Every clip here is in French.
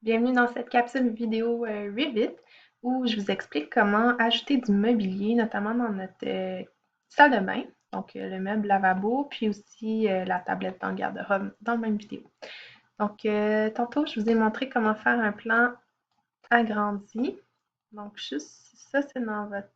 Bienvenue dans cette capsule vidéo Revit où je vous explique comment ajouter du mobilier, notamment dans notre salle de bain, donc le meuble lavabo, puis aussi la tablette dans le garde-robe dans la même vidéo. Donc, tantôt, je vous ai montré comment faire un plan agrandi. Donc, juste ça, c'est dans votre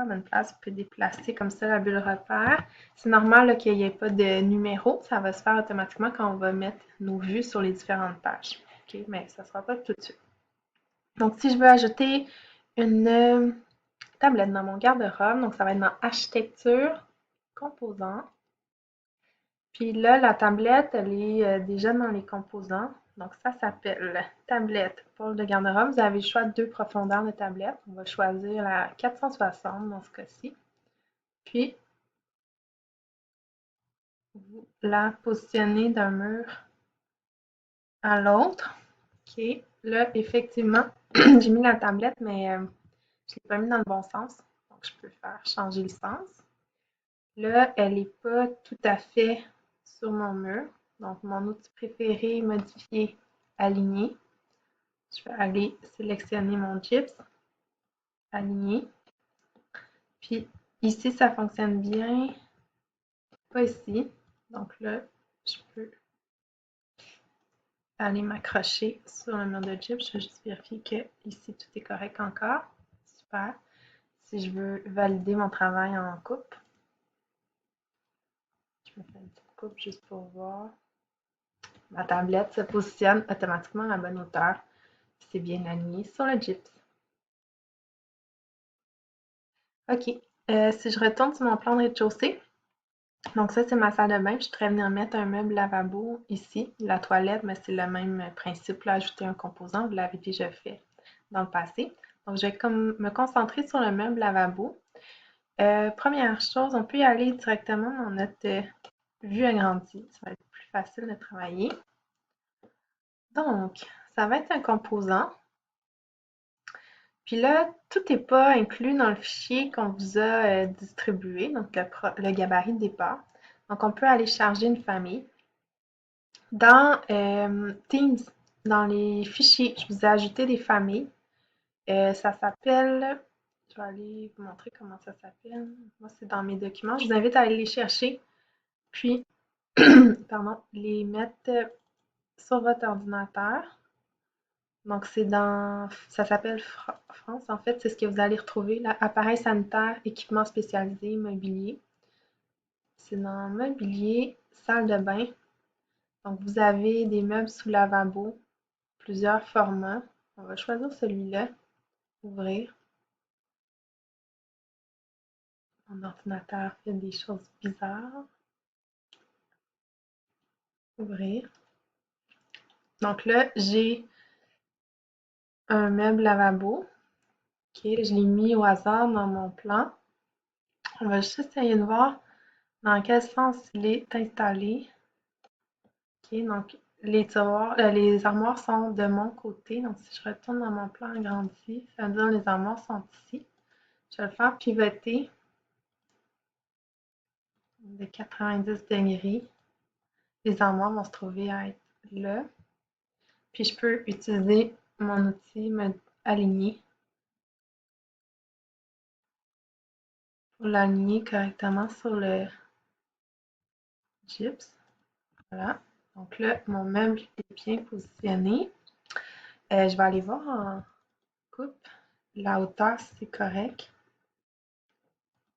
bonne place. Vous pouvez déplacer comme ça la bulle repère. C'est normal qu'il n'y ait pas de numéro. Ça va se faire automatiquement quand on va mettre nos vues sur les différentes pages. OK, mais ça ne sera pas tout de suite. Donc, si je veux ajouter une tablette dans mon garde-robe, donc ça va être dans Architecture, Composants. Puis là, la tablette, elle est déjà dans les composants. Donc, ça s'appelle tablette pour le garde-robe. Vous avez le choix de deux profondeurs de tablette. On va choisir la 460 dans ce cas-ci. Puis, vous la positionnez d'un mur à l'autre. OK. Là, effectivement, j'ai mis la tablette, mais je ne l'ai pas mis dans le bon sens. Donc, je peux faire changer le sens. Là, elle n'est pas tout à fait sur mon mur. Donc, mon outil préféré, modifier, aligner. Je vais aller sélectionner mon gyps, aligner. Puis ici, ça fonctionne bien. Pas ici. Donc là, je peux aller m'accrocher sur le mur de gyps. Je vais juste vérifier que ici, tout est correct encore. Super. Si je veux valider mon travail en coupe, je me fais une petite coupe juste pour voir. Ma tablette se positionne automatiquement à la bonne hauteur. C'est bien aligné sur le gyps. OK. Si je retourne sur mon plan de rez-de-chaussée, donc ça, c'est ma salle de bain. Je voudrais venir mettre un meuble lavabo ici. La toilette, mais c'est le même principe, là, ajouter un composant. Vous l'avez déjà fait dans le passé. Donc, je vais comme me concentrer sur le meuble lavabo. Première chose, on peut y aller directement dans notre vue agrandie. Ça va être plus facile de travailler. Donc, ça va être un composant. Puis là, tout n'est pas inclus dans le fichier qu'on vous a distribué, donc le gabarit de départ. Donc, on peut aller charger une famille. Dans Teams, dans les fichiers, je vous ai ajouté des familles. Ça s'appelle, je vais aller vous montrer comment ça s'appelle. Moi, c'est dans mes documents. Je vous invite à aller les chercher, puis, pardon, les mettre sur votre ordinateur. Donc, c'est dans, ça s'appelle France, en fait, c'est ce que vous allez retrouver, là, appareil sanitaire, équipement spécialisé, mobilier. C'est dans mobilier, salle de bain. Donc, vous avez des meubles sous lavabo, plusieurs formats. On va choisir celui-là, ouvrir. Mon ordinateur fait des choses bizarres. Ouvrir. Donc là, j'ai un meuble lavabo. OK, je l'ai mis au hasard dans mon plan. On va juste essayer de voir dans quel sens il est installé. OK, donc les armoires sont de mon côté. Donc, si je retourne dans mon plan agrandi, ça veut dire que les armoires sont ici. Je vais le faire pivoter de 90 degrés. Les armoires vont se trouver à être là. Puis, je peux utiliser mon outil aligner pour l'aligner correctement sur le gyps. Voilà. Donc là, mon meuble est bien positionné. Je vais aller voir en coupe la hauteur si c'est correct.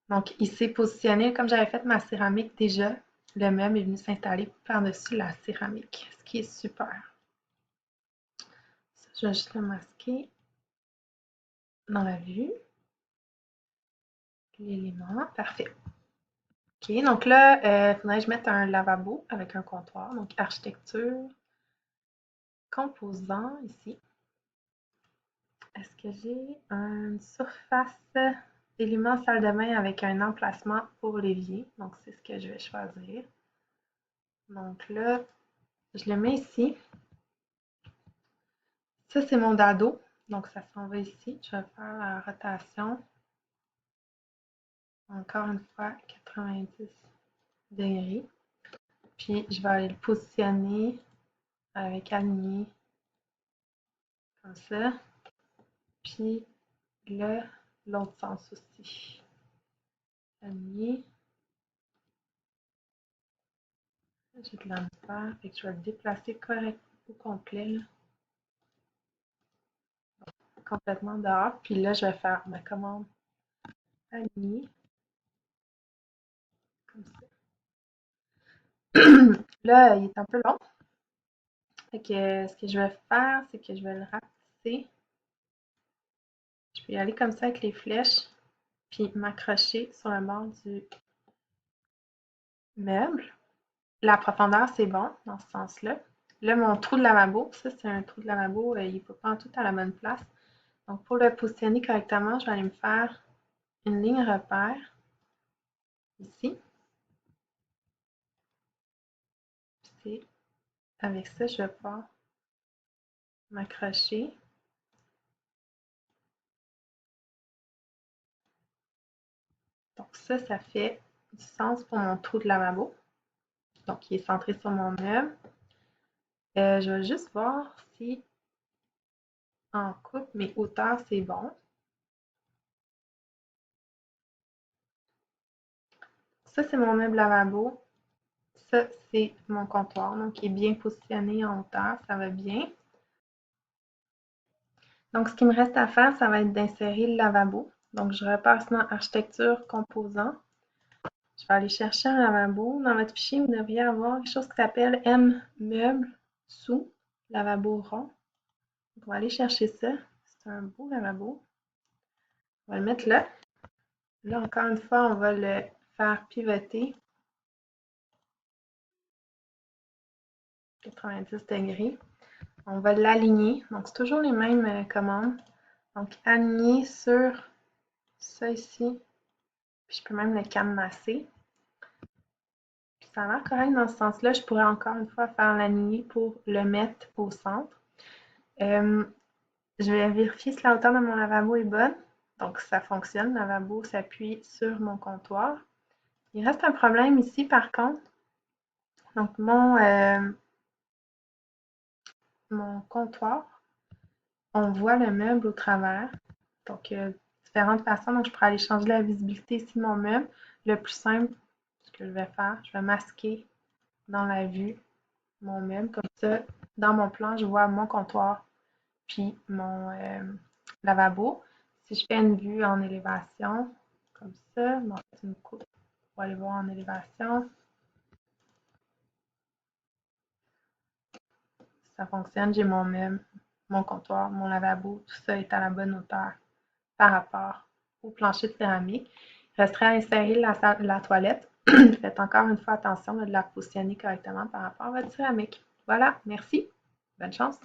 Donc, il s'est positionné comme j'avais fait ma céramique déjà. Le meuble est venu s'installer par-dessus la céramique, ce qui est super. Ça, je vais juste le masquer dans la vue. L'élément, parfait. OK, donc là, il faudrait que je mette un lavabo avec un comptoir. Donc, architecture, composant ici. Est-ce que j'ai une surface élément salle de bain avec un emplacement pour l'évier? Donc, c'est ce que je vais choisir. Donc là, je le mets ici. Ça, c'est mon dado. Donc, ça s'en va ici. Je vais faire la rotation. Encore une fois, 90 degrés. Puis, je vais aller le positionner avec aligner comme ça. Puis là, l'autre sens aussi. Aligner. J'ai de la misère, fait que je vais le déplacer correct au complet, là. Complètement dehors. Puis là, je vais faire ma commande aligner, comme ça. Là, il est un peu long. Fait que ce que je vais faire, c'est que je vais le rapetisser. Je peux y aller comme ça avec les flèches, puis m'accrocher sur le bord du meuble. La profondeur, c'est bon dans ce sens-là. Là, mon trou de lavabo, ça c'est un trou de lavabo, il n'est pas en tout à la bonne place. Donc pour le positionner correctement, je vais aller me faire une ligne repère ici. Puis avec ça, je vais pouvoir m'accrocher. Donc ça fait du sens pour mon trou de lavabo. Donc il est centré sur mon meuble. Je vais juste voir si en coupe, mes hauteurs, c'est bon. Ça, c'est mon meuble lavabo. Ça, c'est mon comptoir, donc il est bien positionné en hauteur, ça va bien. Donc, ce qui me reste à faire, ça va être d'insérer le lavabo. Donc, je repasse dans Architecture, Composants. Je vais aller chercher un lavabo. Dans votre fichier, vous devriez avoir quelque chose qui s'appelle M meuble sous lavabo rond. Donc, on va aller chercher ça. C'est un beau lavabo. On va le mettre là. Là, encore une fois, on va le faire pivoter 90 degrés. On va l'aligner. Donc, c'est toujours les mêmes commandes. Donc, aligner sur ça ici. Puis, je peux même le cadenasser. Puis, ça a l'air correct dans ce sens-là. Je pourrais encore une fois faire l'aligner pour le mettre au centre. Je vais vérifier si la hauteur de mon lavabo est bonne. Donc, ça fonctionne. Le lavabo s'appuie sur mon comptoir. Il reste un problème ici, par contre. Donc, mon comptoir, on voit le meuble au travers. Donc, différentes façons. Donc, je pourrais aller changer la visibilité ici de mon meuble. Le plus simple, ce que je vais faire, je vais masquer dans la vue mon meuble. Comme ça, dans mon plan, je vois mon comptoir puis mon lavabo. Si je fais une vue en élévation, comme ça, bon, c'est une coupe pour aller voir en élévation. Ça fonctionne, j'ai mon meuble, mon comptoir, mon lavabo, tout ça est à la bonne hauteur par rapport au plancher de céramique. Il resterait à insérer la toilette. Faites encore une fois attention de la positionner correctement par rapport à votre céramique. Voilà, merci. Bonne chance.